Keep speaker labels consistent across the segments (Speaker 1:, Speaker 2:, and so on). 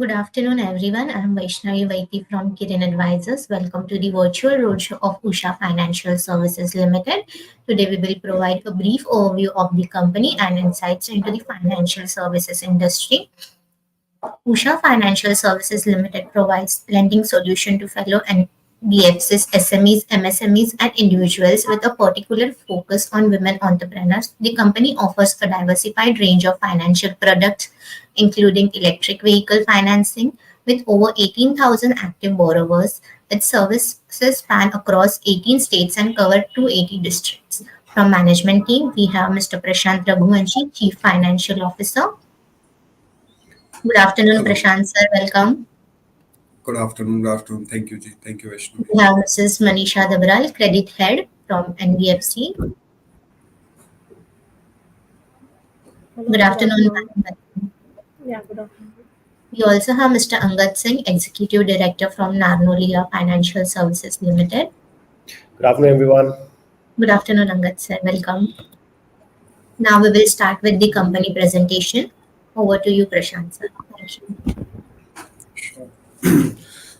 Speaker 1: Good afternoon, everyone. I'm Vaishnavi Vaiti from Kirin Advisors. Welcome to the virtual roadshow of Usha Financial Services Limited. Today, we will provide a brief overview of the company and insights into the financial services industry. Usha Financial Services Limited provides lending solution to fellow NBFCs, SMEs, MSMEs, and individuals with a particular focus on women entrepreneurs. The company offers a diversified range of financial products, including electric vehicle financing, with over 18,000 active borrowers. Its services span across 18 states and cover 280 districts. From management team, we have Mr. Prashant Raghuvanshi, Chief Financial Officer. Good afternoon,
Speaker 2: Hello.
Speaker 1: Prashant sir. Welcome.
Speaker 2: Good afternoon. Good afternoon. Thank you, Ji. Thank you, Vaishnavi.
Speaker 1: We have Mrs. Manisha Dabral, Credit Head from NBFC.
Speaker 3: Hello,
Speaker 1: Good
Speaker 3: good
Speaker 1: afternoon,
Speaker 3: afternoon.
Speaker 1: ma'am.
Speaker 3: Yeah, good afternoon.
Speaker 1: We also have Mr. Angad Singh, Executive Director from Narnolia Financial Services Limited.
Speaker 4: Good afternoon, everyone.
Speaker 1: Good afternoon, Angad sir. Welcome. Now we will start with the company presentation. Over to you, Prashant sir. Thank you.
Speaker 2: Sure.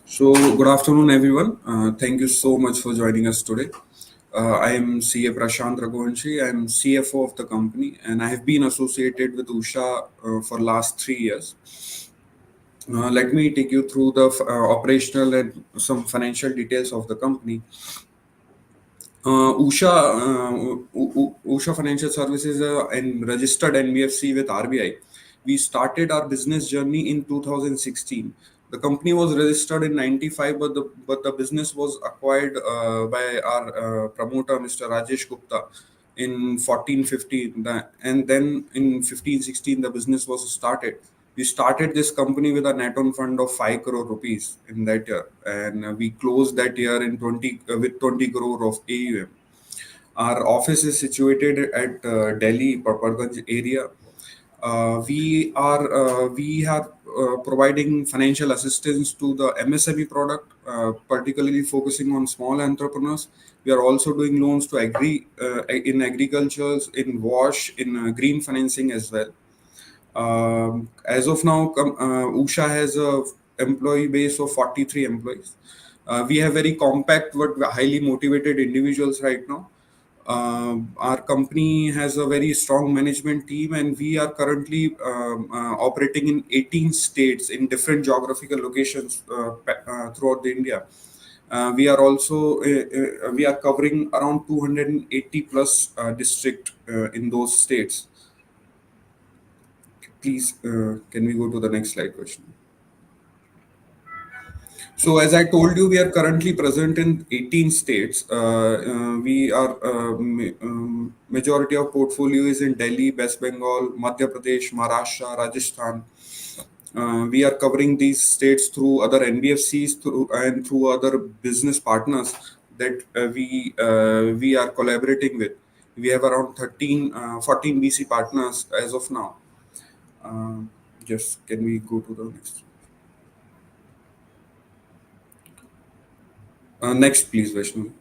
Speaker 2: So, good afternoon, everyone. Thank you so much for joining us today. I am CA Prashant Raghuvanshi. I am CFO of the company, and I have been associated with Usha for last 3 years. Let me take you through the operational and some financial details of the company. Usha Financial Services and registered NBFC with RBI. We started our business journey in 2016. The company was registered in 95, but the business was acquired by our promoter, Mr. Rajesh Gupta, in 14-15, and then in 15-16 the business was started. We started this company with a net on fund of 5 crore rupees in that year, and we closed that year in 20 with 20 crore of AUM. Our office is situated at Delhi, Paparganj area. We are providing financial assistance to the MSME product, particularly focusing on small entrepreneurs. We are also doing loans to in agriculture, in wash, in green financing as well. As of now, Usha has a employee base of 43 employees. We have very compact but highly motivated individuals right now. Our company has a very strong management team, and we are currently operating in 18 states in different geographical locations throughout the India. We are covering around 280 plus district in those states. Please, can we go to the next slide question? So, as I told you, we are currently present in 18 states. We are majority of portfolio is in Delhi, West Bengal, Madhya Pradesh, Maharashtra, Rajasthan. We are covering these states through other NBFCs and through other business partners that we are collaborating with. We have around 14 BC partners as of now. Just can we go to the next? Next, please, Vaishnavi.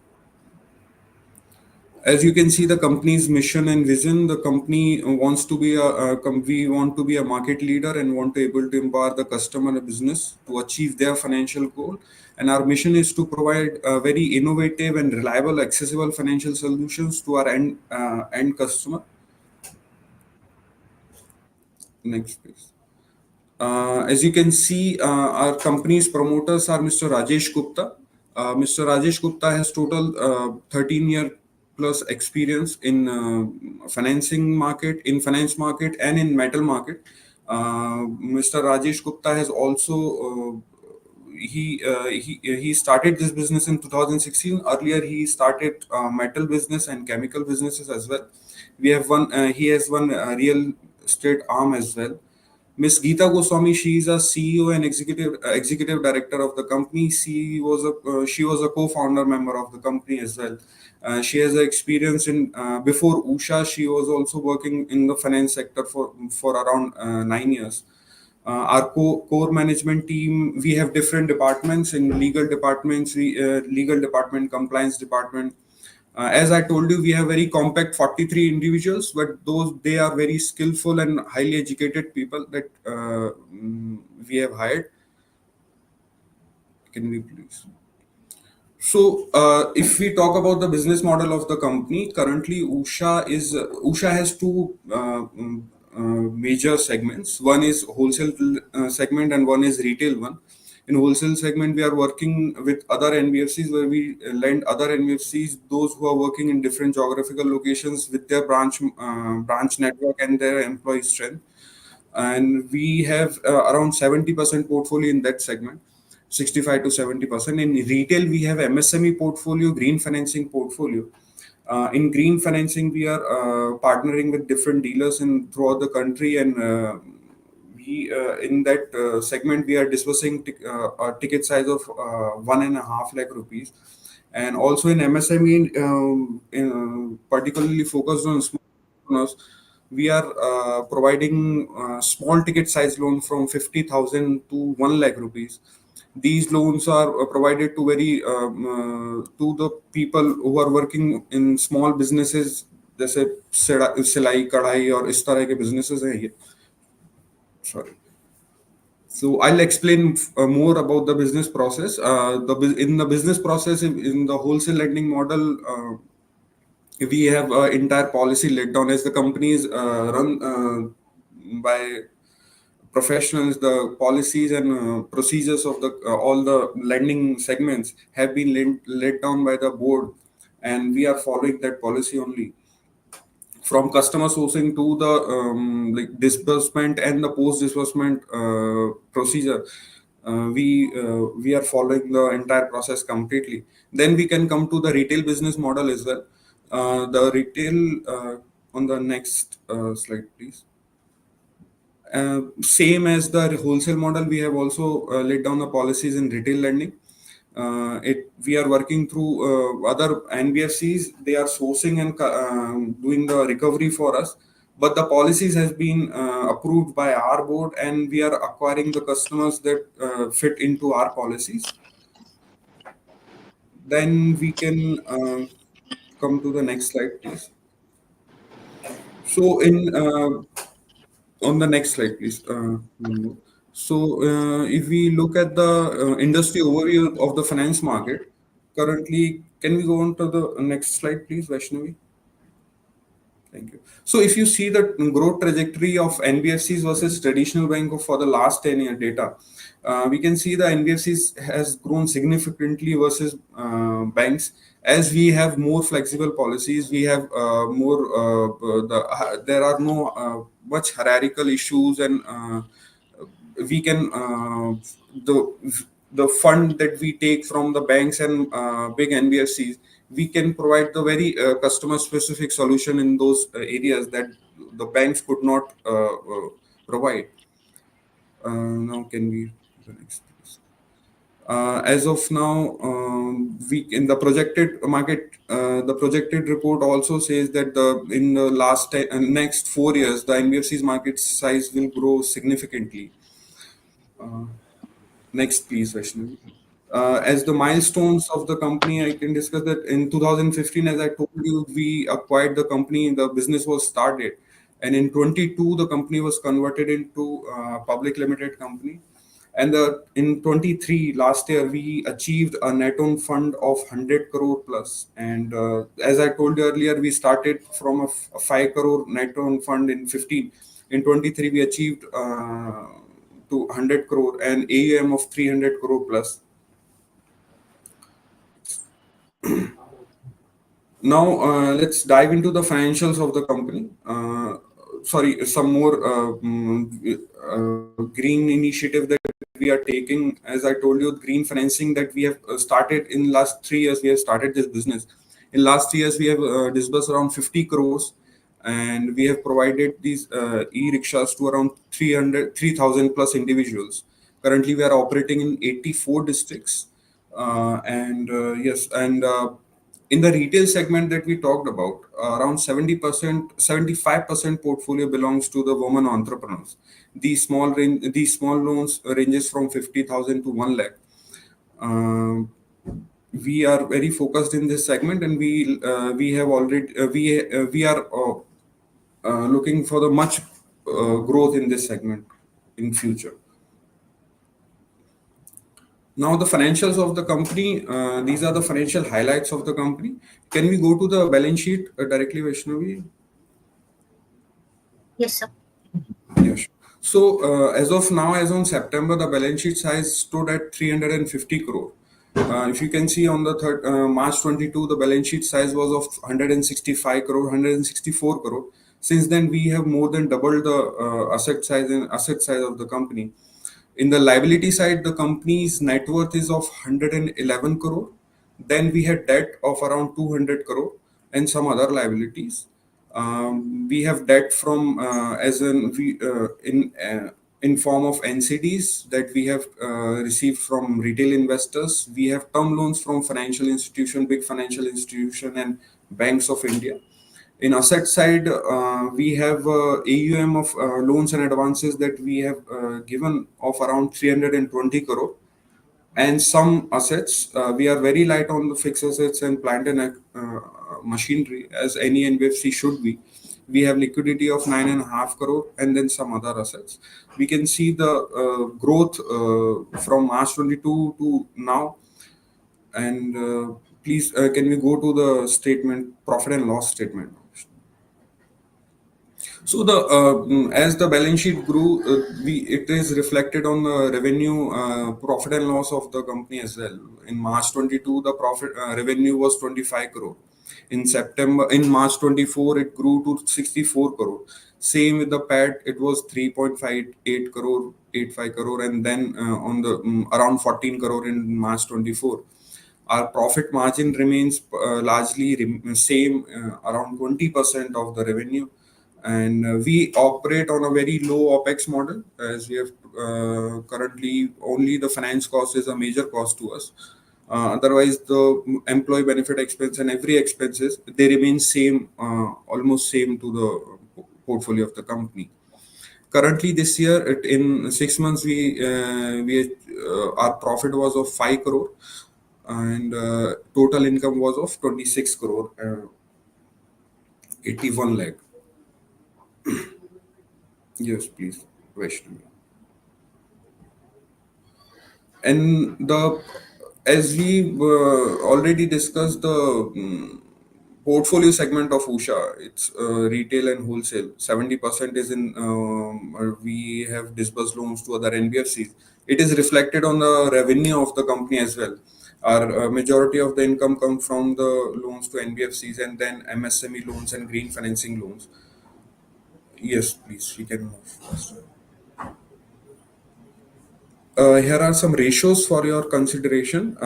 Speaker 2: As you can see, the company's mission and vision. The company wants to be we want to be a market leader and want to able to empower the customer and business to achieve their financial goal. And our mission is to provide very innovative and reliable, accessible financial solutions to our end customer. Next, please. As you can see, our company's promoters are Mr. Rajesh Gupta. Mr. Rajesh Gupta has total 13-year plus experience in finance market and in metal market. Mr. Rajesh Gupta has also he started this business in 2016. Earlier, he started metal business and chemical businesses as well. He has one real estate arm as well. Miss Geeta Goswami, she is a CEO and executive director of the company. She was a co-founder member of the company as well. She has experience in before Usha. She was also working in the finance sector for around 9 years. Our core management team, we have different departments. In legal departments, legal department, compliance department, As I told you, we have very compact 43 individuals, but those they are very skillful and highly educated people that we have hired. Can we please? So, if we talk about the business model of the company, currently Usha has two major segments. One is wholesale segment, and one is retail one. In wholesale segment, we are working with other NBFCs where we lend other NBFCs, those who are working in different geographical locations with their branch network and their employee strength. And we have around 70% portfolio in that segment, 65 to 70%. In retail, we have MSME portfolio, green financing portfolio. In green financing, we are partnering with different dealers in throughout the country, and we in that segment we are disbursing a ticket size of 1.5 lakh rupees. And also in MSME, particularly focused on small entrepreneurs, we are providing small ticket size loan from 50,000 to 1 lakh rupees. These loans are provided to to the people who are working in small businesses, जैसे सिलाई कढ़ाई और इस तरह के businesses हैं ये. Sorry. So I'll explain more about the business process. In the business process, in the wholesale lending model, we have entire policy laid down as the companies run by professionals. The policies and procedures of the all the lending segments have been laid down by the board, and we are following that policy only. From customer sourcing to the like disbursement and the post disbursement procedure, we are following the entire process completely. Then we can come to the retail business model as well. The retail, on the next slide please. Same as the wholesale model, we have also laid down the policies in retail lending. We are working through other NBFCs. They are sourcing and doing the recovery for us. But the policies has been approved by our board, and we are acquiring the customers that fit into our policies. Then we can come to the next slide, please. So in on the next slide, please. One more. So, if we look at the industry overview of the finance market, currently, can we go on to the next slide, please, Vaishnavi? Thank you. So, if you see the growth trajectory of NBFCs versus traditional bank for the last 10-year data, we can see the NBFCs has grown significantly versus banks. As we have more flexible policies, we have there are no much hierarchical issues, and we can the fund that we take from the banks and big NBFCs, we can provide the very customer specific solution in those areas that the banks could not provide. Now can we the next please. As of now, we in the projected market, the projected report also says that the in the next 4 years, the NBFC's market size will grow significantly. Uh, Next, please, Vaishnavi. As the milestones of the company, I can discuss that in 2015, as I told you, we acquired the company, the business was started. And in 22, the company was converted into public limited company. And in 23, last year, we achieved a net own fund of 100 crore plus. And as I told you earlier, we started from a 5 crore net own fund in 15. In 23, we achieved to 100 crore and AUM of 300 crore plus. Now, let's dive into the financials of the company. Sorry, some more green initiative that we are taking. As I told you, green financing that we have started in last 3 years. We have started this business. In last 3 years, we have disbursed around 50 crores, and we have provided these e-rickshaws to around 3,000 plus individuals. Currently, we are operating in 84 districts. And yes, and in the retail segment that we talked about, around 70%, 75% portfolio belongs to the women entrepreneurs. These small loans ranges from 50,000 to 1 lakh. Um we are very focused in this segment, and we have already we are looking for the much growth in this segment in future. Now the financials of the company. These are the financial highlights of the company. Can we go to the balance sheet directly, Vaishnavi?
Speaker 1: Yes, sir.
Speaker 2: Yes. So, as of now, as on September, the balance sheet size stood at 350 crore. If you can see on the third March 22, the balance sheet size was of 165 crore, 164 crore. Since then, we have more than doubled the asset size of the company. In the liability side, the company's net worth is of 111 crore. Then we had debt of around 200 crore and some other liabilities. We have debt from as in we in form of NCDs that we have received from retail investors. We have term loans from financial institution, big financial institution, and banks of India. In asset side, we have AUM of loans and advances that we have given of around 320 crore, and some assets. We are very light on the fixed assets and plant and machinery, as any NBFC should be. We have liquidity of 9.5 crore, and then some other assets. We can see the growth from March 22 to now. And please, can we go to the statement, profit and loss statement? So the as the balance sheet grew, we it is reflected on the revenue, profit and loss of the company as well. In March 22, the profit revenue was 25 crore. In March 24, it grew to 64 crore. Same with the PAT, it was 3.58 crore, 85 crore, and then on the around 14 crore in March 24. Our profit margin remains largely same, around 20% of the revenue, and we operate on a very low OPEX model, as we have currently only the finance cost is a major cost to us. Otherwise, the employee benefit expense and every expenses, they remain same, almost same to the portfolio of the company. Currently, this year, in 6 months, our profit was of 5 crore, and total income was of 26 crore, 81 lakh. Yes, please, Vaishnavi. And the as we already discussed the portfolio segment of Usha, it's retail and wholesale. 70% is in we have disbursed loans to other NBFCs. It is reflected on the revenue of the company as well. Our majority of the income comes from the loans to NBFCs, and then MSME loans and green financing loans. Yes, please, we can move faster. Here are some ratios for your consideration.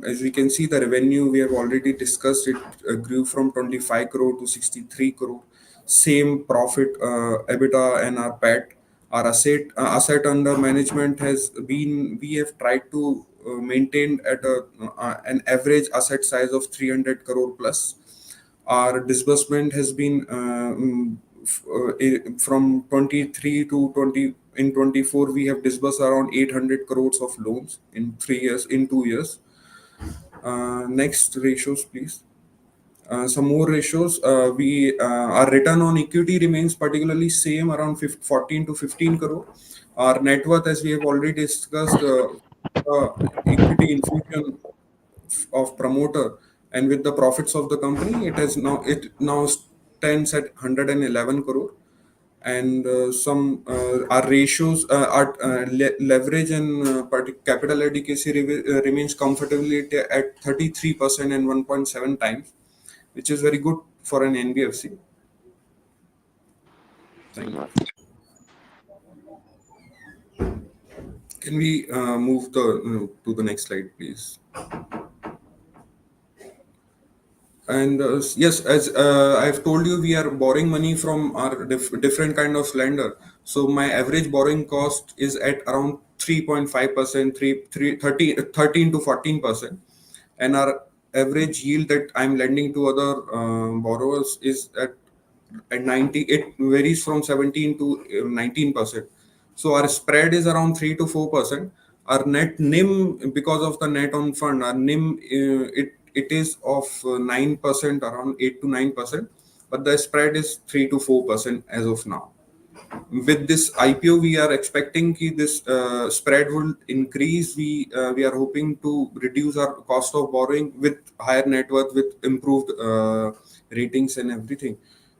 Speaker 2: As we can see, the revenue we have already discussed. It grew from 25 crore to 63 crore. Same profit, EBITDA and our PAT. Our asset under management has been. We have tried to maintain at an average asset size of 300 crore plus. Our disbursement has been from 23 to 20. In 24, we have disbursed around 800 crores of loans in 3 years, in 2 years. Next ratios, please. Some more ratios. We Our return on equity remains particularly same, around 14 to 15 crore. Our net worth, as we have already discussed, equity infusion of promoter, and with the profits of the company, it now stands at 111 crore. And some our ratios, our leverage and capital adequacy remains comfortably at 33% and 1.7 times, which is very good for an NBFC. Thank you. Can we move to the next slide, please? And yes, as I've told you, we are borrowing money from our different kind of lender. So my average borrowing cost is at around 3.5%, 13 to 14%. And our average yield that I'm lending to other borrowers is at 90. It varies from 17 to 19%. So our spread is around 3 to 4%. Our net NIM, because of the net on fund, our NIM, it is of 9%, around 8 to 9%, but the spread is 3 to 4% as of now. With this IPO, we are expecting that this spread will increase. We are hoping to reduce our cost of borrowing with higher net worth, with improved ratings and everything.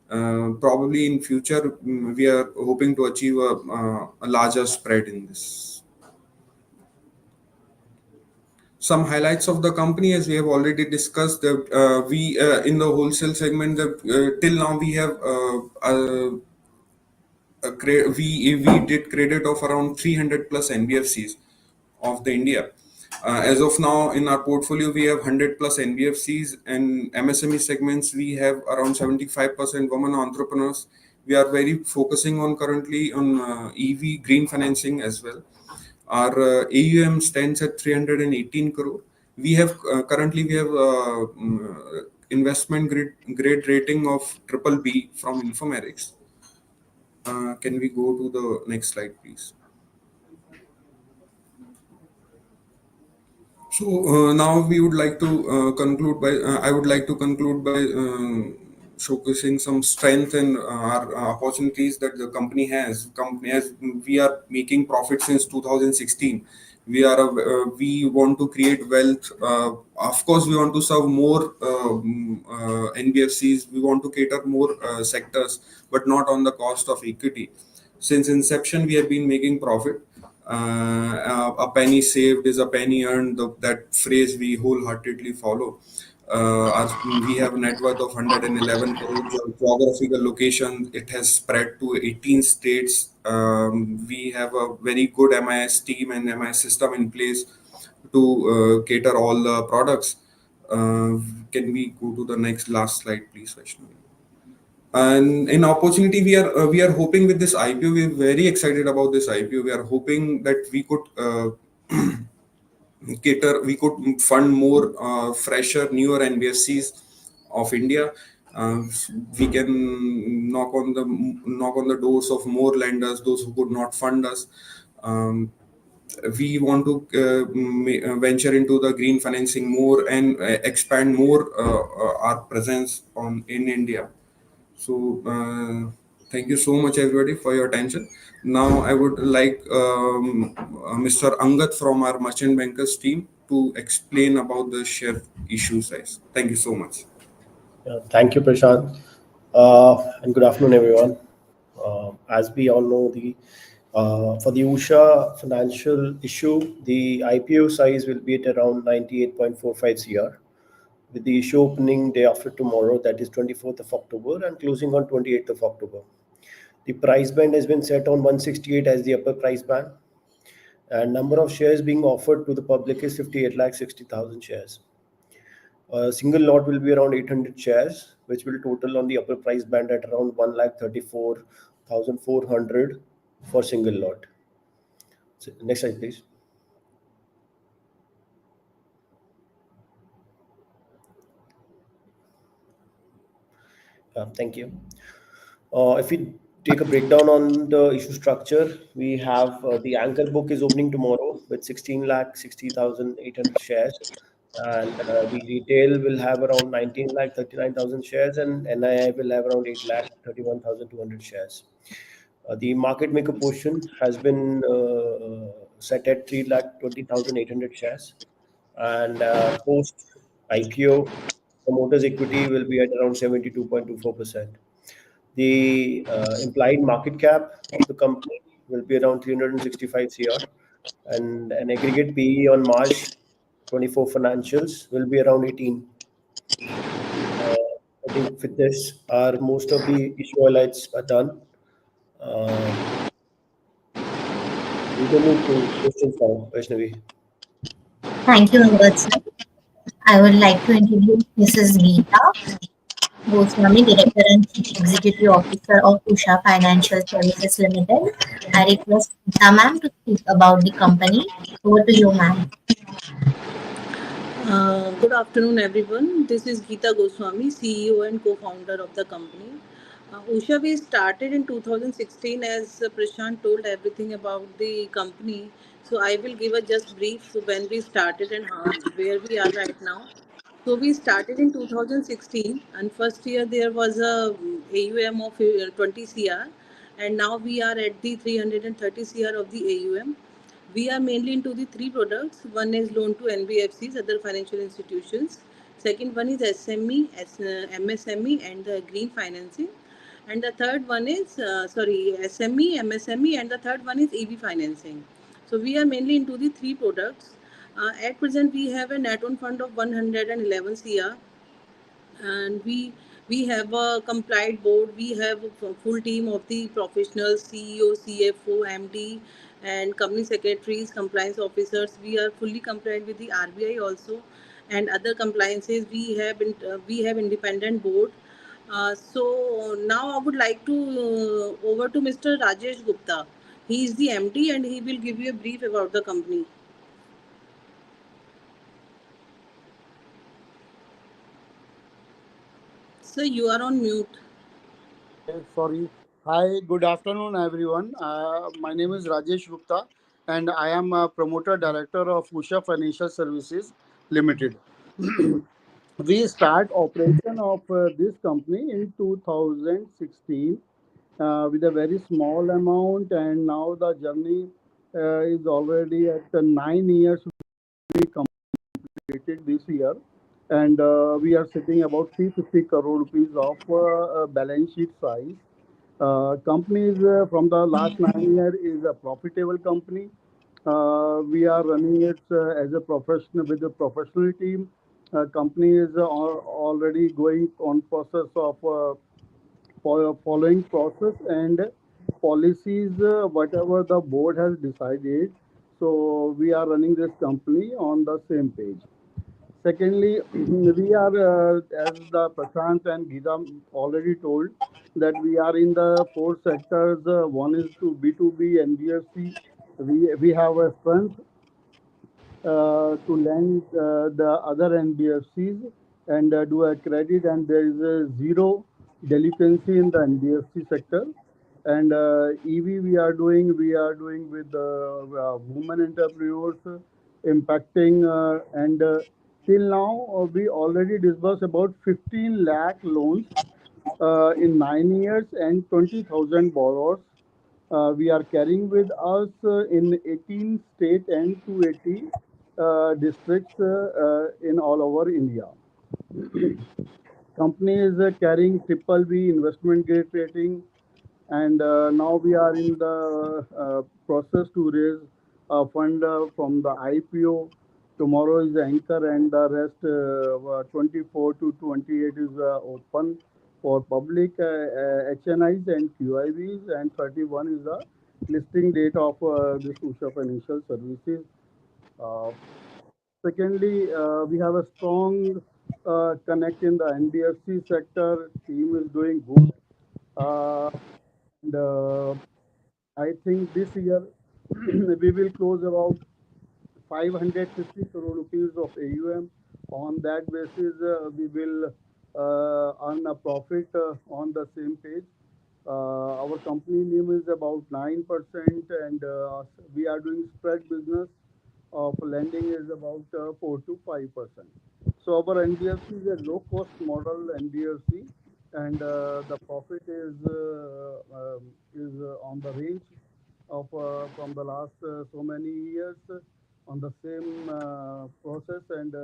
Speaker 2: Probably in future, we are hoping to achieve a larger spread in this. Some highlights of the company, as we have already discussed, that we in the wholesale segment, till now we have we did credit of around 300 plus NBFCs of the India. As of now, in our portfolio, we have 100 plus NBFCs, and MSME segments we have around 75% women entrepreneurs. We are very focusing on currently on EV green financing as well. Our AUM stands at 318 crore. We have currently we have investment grade rating of triple B from Infomerics. Can we go to the next slide, please? So now we would like to conclude by. I would like to conclude by showcasing some strength and our opportunities that the company has. Company has We are making profit since 2016. We want to create wealth. Of course, we want to serve more NBFCs. We want to cater more sectors, but not on the cost of equity. Since inception, we have been making profit. A penny saved is a penny earned. That phrase we wholeheartedly follow. We have a net worth of 111 crores. Geographical location, it has spread to 18 states. We have a very good MIS team and MIS system in place to cater all the products. Can we go to the next last slide, please, Vaishnavi? And in opportunity, we are hoping with this IPO, we are very excited about this IPO. We are hoping that we could we could fund more fresher, newer NBFCs of India. We can knock on the doors of more lenders, those who could not fund us. We want to venture into the green financing more and expand more our presence in India. So, thank you so much, everybody, for your attention. Now, I would like Mr. Angat from our merchant bankers team to explain about the share issue size. Thank you so much.
Speaker 4: Thank you, Prashant. And good afternoon, everyone. As we all know, for the Usha financial issue, the IPO size will be at around 98.45 CR, with the issue opening day after tomorrow, that is 24th of October, and closing on 28th of October. The price band has been set on 168 as the upper price band, and number of shares being offered to the public is 58,60,000 shares. A single lot will be around 800 shares, which will total on the upper price band at around 1,34,400 for single lot. So, next slide, please. Thank you. If we take a breakdown on the issue structure, we have the anchor book is opening tomorrow with 16,60,800 shares, and the retail will have around 19,39,000 shares, and NII will have around 8,31,200 shares. The market maker portion has been set at 3,20,800 shares, and post IPO promoters equity will be at around 72.24%. The implied market cap of the company will be around 365 CR, and an aggregate PE on March 24 financials will be around 18. I think with this, most of the issue highlights are done. We can move to questions now, Vaishnavi.
Speaker 1: Thank you, Angat sir. I would like to introduce Mrs. Geeta Goswami, Director and Chief Executive Officer of Usha Financial Services Limited. I request Geeta ma'am to speak about the company. Over to you, ma'am.
Speaker 3: Good afternoon, everyone. This is Geeta Goswami, CEO and co-founder of the company. Usha, we started in 2016, as Prashant told everything about the company. So I will give a just brief so when we started and how, where we are right now. So we started in 2016, and first year there was a AUM of 20 CR, and now we are at the 330 CR of the AUM. We are mainly into the three products. One is loan to NBFCs, other financial institutions. Second one is SME, MSME, and the green financing. And the third one is SME, MSME, and the third one is EV financing. So we are mainly into the three products. At present, we have a net own fund of 111 CR, and we have a compliant board. We have a full team of the professionals, CEO, CFO, MD, and company secretaries, compliance officers. We are fully compliant with the RBI also, and other compliances. We have independent board. So now I would like to over to Mr. Rajesh Gupta. He is the MD, and he will give you a brief about the company. So you are on mute.
Speaker 5: Okay, sorry. Hi, good afternoon, everyone. My name is Rajesh Gupta, and I am a promoter director of Usha Financial Services Limited. We start operation of this company in 2016 with a very small amount, and now the journey is already at 9 years. We completed this year, and we are sitting about 350 crore rupees of balance sheet size. Companies from the last 9 years is a profitable company. We are running it as a professional with a professional team. Company is already going on process of following process and policies whatever the board has decided. So we are running this company on the same page. Secondly, we are, as the Prashant and Geeta already told, that we are in the four sectors. One is to B2B NBFC. We have a strength to lend the other NBFCs and do a credit, and there is a zero delinquency in the NBFC sector. And EV we are doing with women entrepreneurs, impacting and till now we already disbursed about 15 lakh loans in 9 years and 20,000 borrowers. We are carrying with us in 18 state and 280 districts in all over India. Company is carrying triple B investment grade rating, and now we are in the process to raise a fund from the IPO. Tomorrow is the anchor, and the rest 24 to 28 is open for public HNIs and QIBs, and 31 is the listing date of this Usha Financial Services. Uh, Secondly, we have a strong connect in the NBFC sector. Team is doing good. Uh, and I think this year we will close about 550 crore rupees of AUM. On that basis, we will earn a profit on the same page. Our company name is about 9%, and we are doing spread business of lending is about 4 to 5%. So our NBFC is a low cost model NBFC, and the profit is on the range of from the last so many years on the same process, and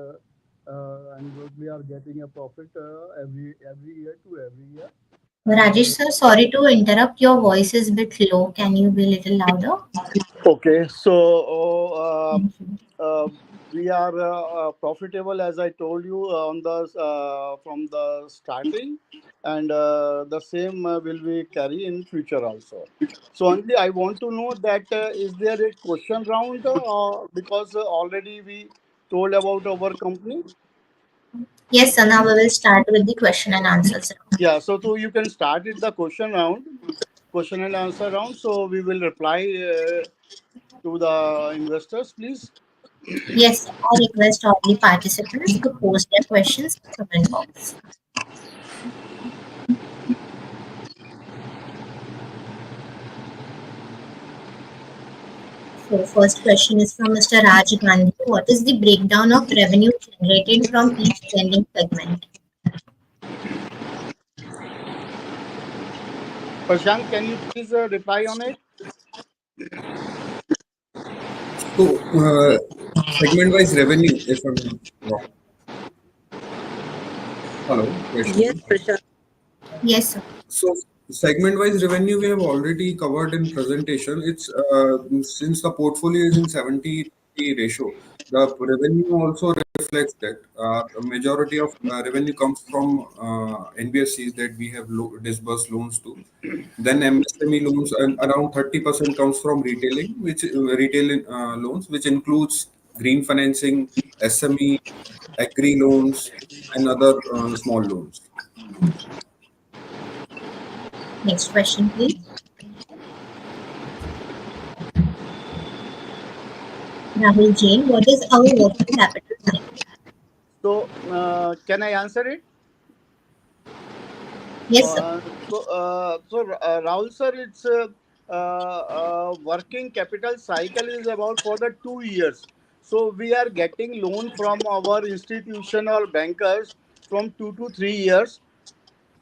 Speaker 5: we are getting a profit every year to every year. And
Speaker 1: Rajesh sir, sorry to interrupt. Your voice is a bit low. Can you be a little louder?
Speaker 5: okay, so
Speaker 1: Thank you.
Speaker 5: we are profitable, as I told you, on the from the starting, and the same will we carry in future also. So only I want to know that is there a question round because already we told about our company.
Speaker 1: Yes, sir. Now we will start with the question and answers.
Speaker 5: Yeah, so you can start it the question and answer round. So we will reply to the investors, please.
Speaker 1: Yes, sir. I request all the participants to post their questions in the comment box. So, first question is from Mr. Raj Gandhi. What is the breakdown of revenue generated from each lending segment?
Speaker 5: Prashant, can you please reply on it?
Speaker 2: So, segment-wise revenue, if I'm not wrong. Hello,
Speaker 3: Yes,
Speaker 2: Vaishnavi.
Speaker 3: Prashant.
Speaker 1: Yes, sir.
Speaker 2: So segment-wise revenue we have already covered in presentation. It's since the portfolio is in 70 ratio, the revenue also reflects that. A majority of revenue comes from NBFCs that we have disbursed loans to. Then MSME loans, and around 30% comes from retailing, which retail loans, which includes green financing, SME, agri loans, and other small loans.
Speaker 1: Next question, please. Rahul Jain, what is our working capital cycle?
Speaker 5: So, can I answer it?
Speaker 1: Yes, sir.
Speaker 5: Rahul sir, it's working capital cycle is about for the 2 years. So we are getting loan from our institution or bankers from 2 to 3 years,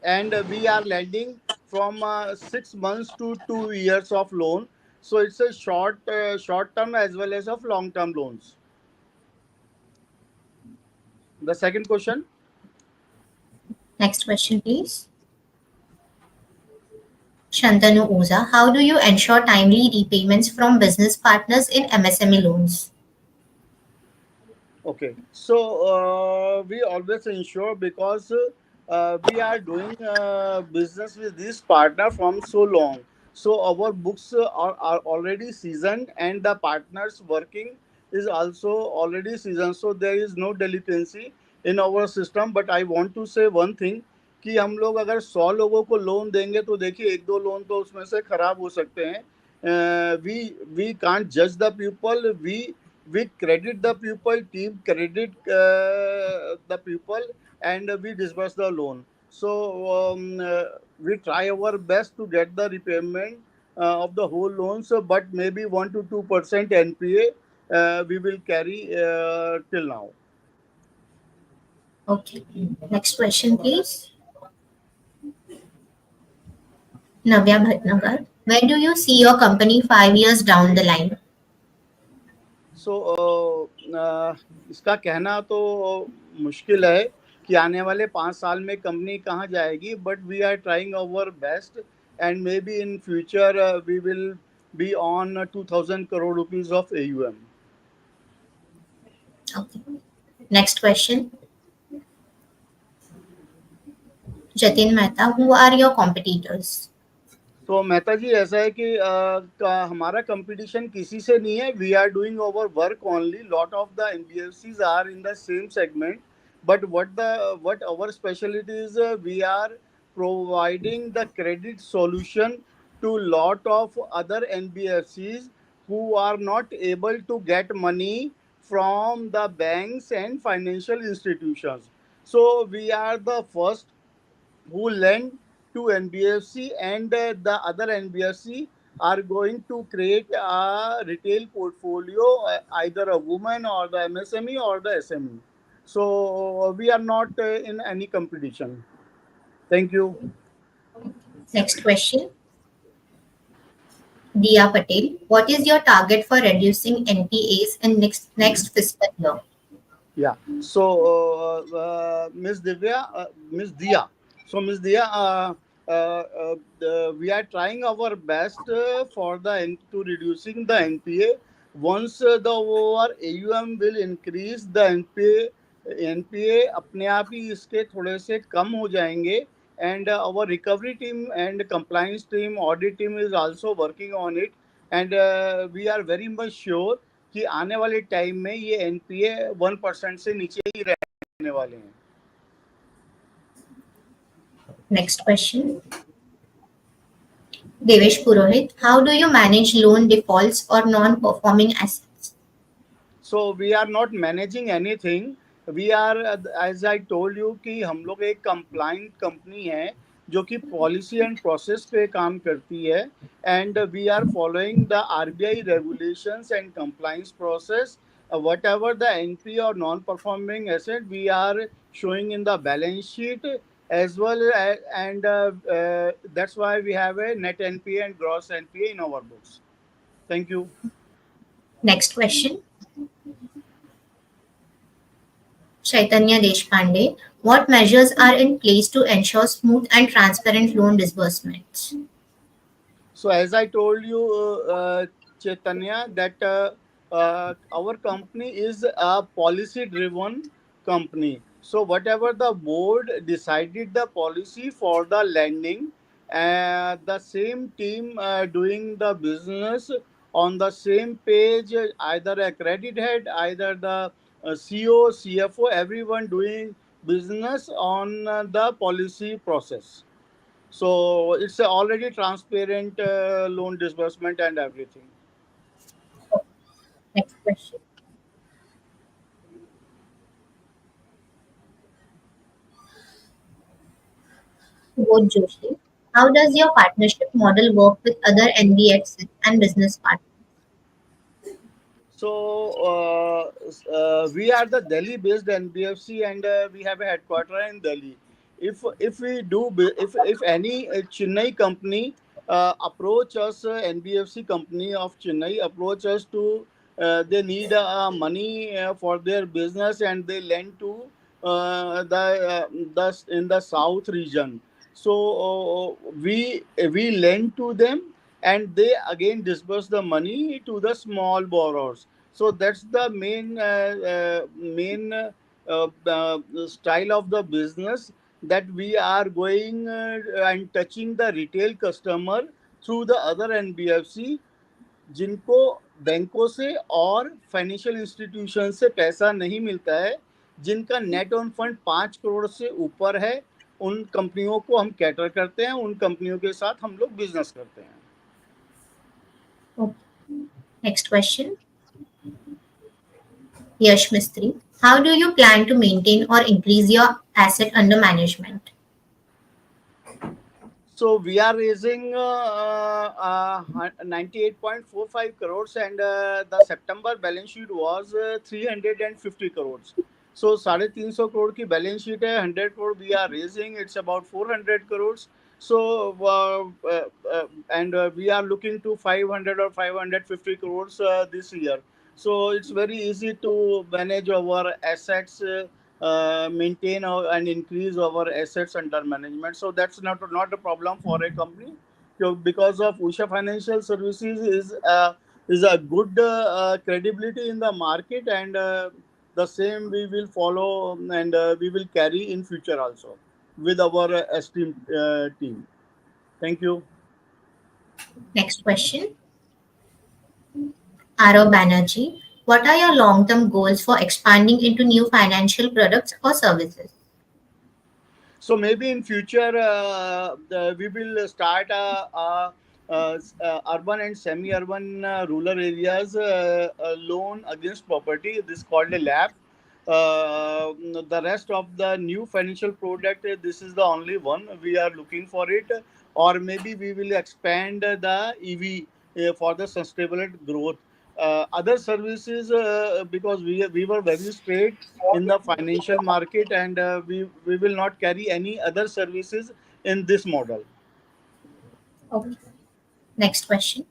Speaker 5: and we are lending from 6 months to 2 years of loan. So it's a short term as well as of long term loans. The second question.
Speaker 1: Next question, please. Shantanu Oza, how do you ensure timely repayments from business partners in MSME loans?
Speaker 5: Okay, so we always ensure because we are doing business with this partner from so long. So our books are already seasoned, and the partners working is also already seasoned. So there is no delinquency in our system. But I want to say one thing कि हम लोग अगर 100 लोगों को loan देंगे तो देखिए एक दो लोन तो उसमें से खराब हो सकते हैं. वी कांट जज the people. We credit the pupil, team credit the pupil, and we disburse the loan. So we try our best to get the repayment of the whole loans, but maybe 1 to 2% NPA we will carry till now.
Speaker 1: Okay. Next question, please. Navya Bhatnagar, where do you see your company 5 years down the line?
Speaker 5: सो इसका कहना तो मुश्किल है कि आने वाले 5 साल में कंपनी कहाँ जाएगी, but we are trying our best, and maybe in future we will be on 2,000 crore rupees of AUM.
Speaker 1: Okay. Next question. Jatin Mehta, who are your competitors?
Speaker 5: तो मेहता जी ऐसा है कि हमारा कंपटीशन किसी से नहीं है. We are doing over work only. Lot of the NBFCs are in the same segment, but what our specialty is, we are providing the credit solution to lot of other NBFCs who are not able to get money from the banks and financial institutions. So we are the first who lend to NBFC, and the other NBFC are going to create a retail portfolio, either a woman or the MSME or the SME. So we are not in any competition. Thank you.
Speaker 1: Next question. Dia Patel, what is your target for reducing NPAs in next fiscal year?
Speaker 5: Yeah. So, Miss Divya, Miss Dia. So, Miss Dia, we are trying our best for to reducing the NPA. Once the our AUM will increase, the NPA अपने आप ही इसके थोड़े से कम हो जाएंगे. And our recovery team and compliance team, audit team is also working on it. And we are very much sure कि आने वाले टाइम में ये एनपीए 1% से नीचे ही रहने वाले हैं.
Speaker 1: Next question. Devesh Purohit, how do you manage loan defaults or non-performing assets?
Speaker 5: So we are not managing anything. We are, as I told you, कि हम लोग एक compliant company है. जो कि पॉलिसी एंड प्रोसेस पे काम करती है, and we are following the RBI regulations and compliance process. Whatever the NP or non-performing asset, we are showing in the balance sheet as well, and that's why we have a net NPA and gross NPA in our books. Thank you.
Speaker 1: Next question. Chaitanya Deshpande. What measures are in place to ensure smooth and transparent loan disbursements?
Speaker 5: So as I told you, Chaitanya, that our company is a policy-driven company. So whatever the board decided the policy for the lending, the same team doing the business on the same page, either a credit head, either the CEO, CFO, everyone doing business on the policy process. So it's a already transparent loan disbursement and everything.
Speaker 1: Next question. Subodh Joshi. How does your partnership model work with other NBFCs and business partners?
Speaker 5: So we are the Delhi-based NBFC, and we have a headquarter in Delhi. If we do if any Chennai company approach us, NBFC company of Chennai approach us to they need money for their business, and they lend to the in the south region. So we lend to them, and they again disperse the money to the small borrowers. So that's the main style of the business, that we are going and touching the retail customer through the other NBFC, जिनको बैंकों से और financial institution से पैसा नहीं मिलता है, जिनका नेट ऑन फंड 5 करोड़ से ऊपर है, उन कंपनियों को हम कैटर करते हैं, उन कंपनियों के साथ हम लोग बिजनेस करते हैं.
Speaker 1: Okay. Next question. Yash Mistry. How do you plan to maintain or increase your asset under management?
Speaker 5: So we are raising 98.45 crores, and the September balance sheet was 350 crores. So 350 crore की balance sheet है, 100 crore we are raising, it's about 400 crores. So and we are looking to 500 or 550 crores this year. So it's very easy to manage our assets, maintain and increase our assets under management. So that's not a problem for a company. So because of Usha Financial Services is a good credibility in the market, and the same we will follow, and we will carry in future also with our esteemed team. Thank you.
Speaker 1: Next question. Arav Banerjee. What are your long term goals for expanding into new financial products or services?
Speaker 5: So maybe in future we will start urban and semi-urban rural areas loan against property. This is called a LAP. The rest of the new financial product, this is the only one we are looking for it, or maybe we will expand the EV for the sustainable growth. Other services, because we were very straight in the financial market, and we will not carry any other services in this model.
Speaker 1: Okay. Next question.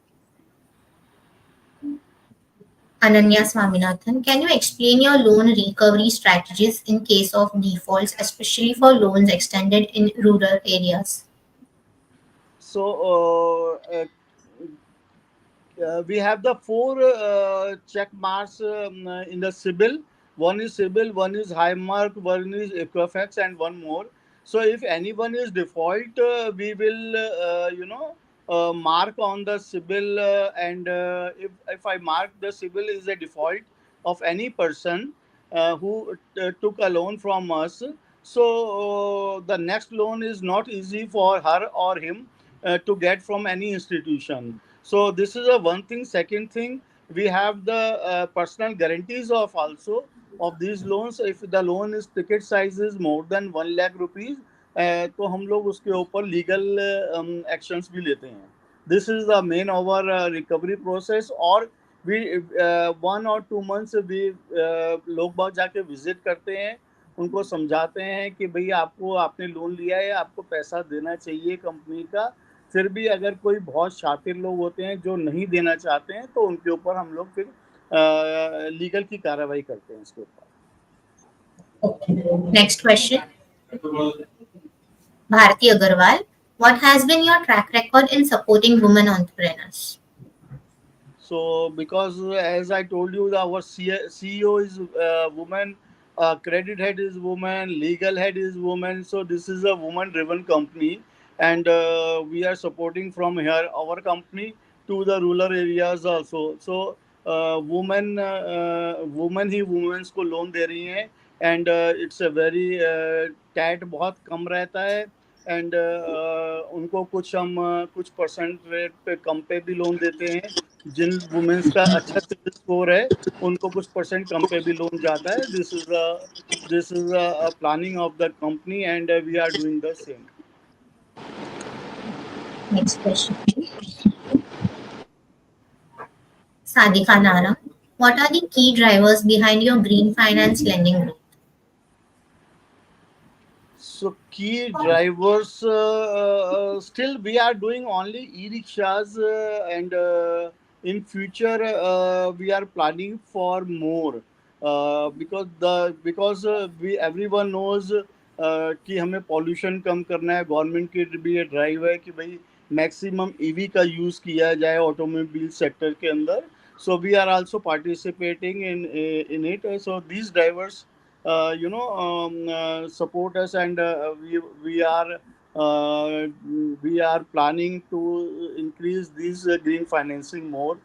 Speaker 1: Ananya Swaminathan. Can you explain your loan recovery strategies in case of defaults, especially for loans extended in rural areas?
Speaker 5: So we have the four check marks in the Sibyl. One is Sibyl, one is high mark, one is Equifax, and one more. So if anyone is default, we will mark on the Sibyl, and if I mark the Sibyl is a default of any person who took a loan from us, so the next loan is not easy for her or him to get from any institution. So this is a one thing. Second thing, we have the personal guarantees of these loans. If the loan is ticket size is more than 1 lakh rupees, तो हम लोग उसके ऊपर legal actions भी लेते हैं. This is the main our recovery process. और we 1 or 2 months भी लोग बाग जाके विजिट करते हैं, उनको समझाते हैं कि भाई आपको आपने लोन लिया है, आपको पैसा देना चाहिए कंपनी का. फिर भी अगर कोई बहुत शातिर लोग होते हैं जो नहीं देना चाहते हैं, तो उनके ऊपर हम लोग फिर लीगल की कार्रवाई करते हैं इसके ऊपर.
Speaker 1: Okay. Next question. Bharti Agarwal, what has been your track record in supporting women entrepreneurs?
Speaker 5: So, because as I told you, our CEO is woman, credit head is woman, legal head is woman. So this is a woman-driven company, and we are supporting from here our company to the rural areas also. So woman he women's को loan दे रही हैं, and it's a very TET बहुत कम रहता है. And उनको कुछ हम कुछ परसेंट रेट पे कम पे भी लोन देते हैं. जिन वुमेन्स का अच्छा सिविल स्कोर है, उनको कुछ परसेंट कम पे भी लोन जाता है. This is planning of the company, and we are doing the same.
Speaker 1: Next question, please. Sadika Nara, what are the key drivers behind your green finance lending growth?
Speaker 5: So key drivers, still we are doing only e-rickshaws, and in future we are planning for more, because we everyone knows कि हमें pollution कम करना है. Government की भी ये drive है कि भाई मैक्सिमम ईवी का यूज़ किया जाए ऑटोमोबाइल सेक्टर के अंदर. So we are also participating in it. So these drivers support us, and uh, we are planning to increase this green financing more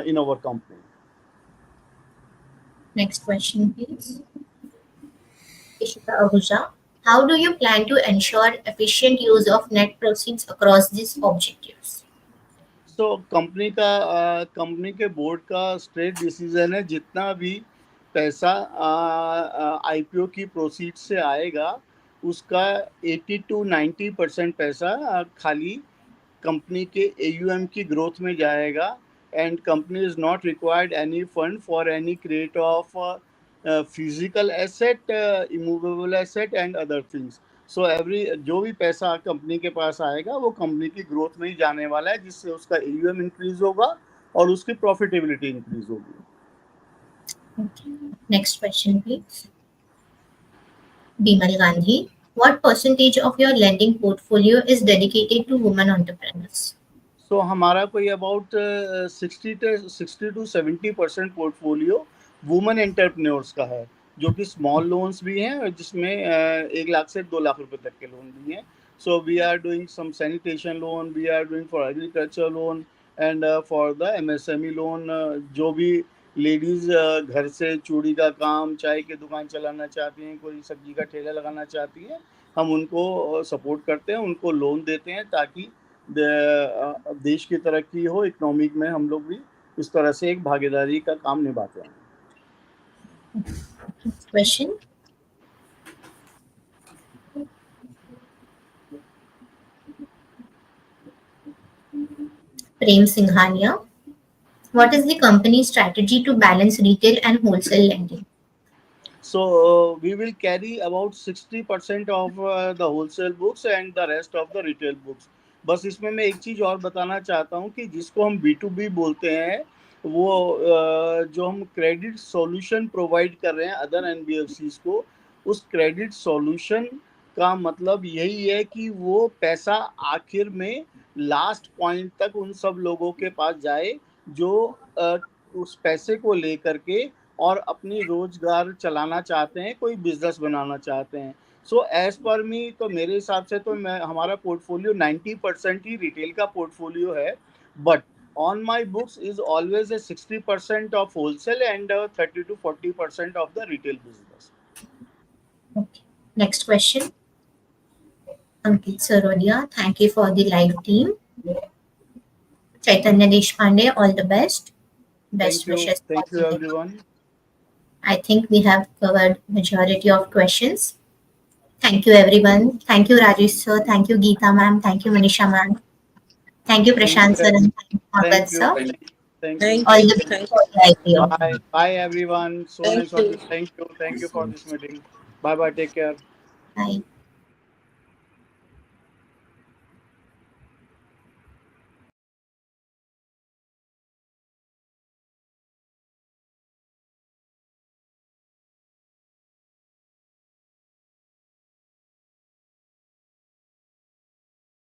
Speaker 5: in our company.
Speaker 1: Next question, please. Ishita Ahuja, how do you plan to ensure efficient use of net proceeds across these objectives?
Speaker 5: तो company के board का straight decision है, जितना भी पैसा IPO की proceed से आएगा, उसका 80 to 90% पैसा खाली कंपनी के एयूएम की ग्रोथ में जाएगा. And company is not required any fund for any create of physical asset, immovable asset and other things. So every जो भी पैसा कंपनी के पास आएगा, वो कंपनी की ग्रोथ में ही जाने वाला है, जिससे उसका एयूएम इंक्रीज होगा और उसकी प्रॉफिटेबिलिटी इंक्रीज होगी.
Speaker 1: Next question, please. Bimal Gandhi, what percentage of your lending portfolio is dedicated to women entrepreneurs?
Speaker 5: सो हमारा कोई about 60 to 70% portfolio women entrepreneurs का है, जो कि स्मॉल लोन्स भी हैं, और जिसमें 1 लाख से 2 लाख रुपए तक के लोन भी हैं. So we are doing some sanitation loan, we are doing for agriculture loan, and for the MSME loan. जो भी लेडीज़ घर से चूड़ी का काम, चाय की दुकान चलाना चाहती हैं, कोई सब्जी का ठेला लगाना चाहती हैं, हम उनको सपोर्ट करते हैं, उनको लोन देते हैं, ताकि देश की तरक्की हो. इकोनॉमिक में हम लोग भी इस तरह से एक भागीदारी का काम निभाते हैं.
Speaker 1: Next question. Prem Singhania, what is the company's strategy to balance retail and wholesale lending?
Speaker 5: So we will carry about 60% of the wholesale books and the rest of the retail books. बस इसमें मैं एक चीज़ और बताना चाहता हूँ कि जिसको हम B2B बोलते हैं, वो जो हम क्रेडिट सॉल्यूशन प्रोवाइड कर रहे हैं अदर एनबीएफसीज को, उस क्रेडिट सॉल्यूशन का मतलब यही है कि वो पैसा आखिर में लास्ट पॉइंट तक उन सब लोगों के पास जाए जो उस पैसे को लेकर के और अपनी रोजगार चलाना चाहते हैं, कोई बिजनेस बनाना चाहते हैं. सो एज पर मी, तो मेरे हिसाब से तो मैं हमारा पोर्टफोलियो 90% ही रिटेल का पोर्टफोलियो है. But on my books is always a 60% of wholesale and 30 to 40% of the retail business.
Speaker 1: Okay. Next question. Ankit Sarodia, thank you for the live team. Chaitanya Deshpande, all the best. Best wishes for
Speaker 5: Thank you
Speaker 1: the
Speaker 5: everyone.
Speaker 1: I think we have covered majority of questions. Thank you, everyone. Thank you, Rajesh sir. Thank you, Geeta ma'am. Thank you, Manisha ma'am. Thank you,
Speaker 5: Thank
Speaker 1: Prashant
Speaker 5: you.
Speaker 1: sir, and thank you,
Speaker 5: Thank
Speaker 1: Pankaj
Speaker 5: you.
Speaker 1: sir.
Speaker 2: Thank
Speaker 5: Thank you.
Speaker 3: Thank
Speaker 1: All
Speaker 3: you.
Speaker 1: the best
Speaker 3: Thank
Speaker 1: for
Speaker 3: you.
Speaker 1: the IPO.
Speaker 5: Bye. Bye, everyone. So
Speaker 3: Thank
Speaker 5: nice for
Speaker 3: you.
Speaker 5: this. Thank you. Thank
Speaker 2: you
Speaker 5: you
Speaker 2: so
Speaker 5: for
Speaker 2: much.
Speaker 5: this meeting. Bye bye. Take care.
Speaker 1: Bye.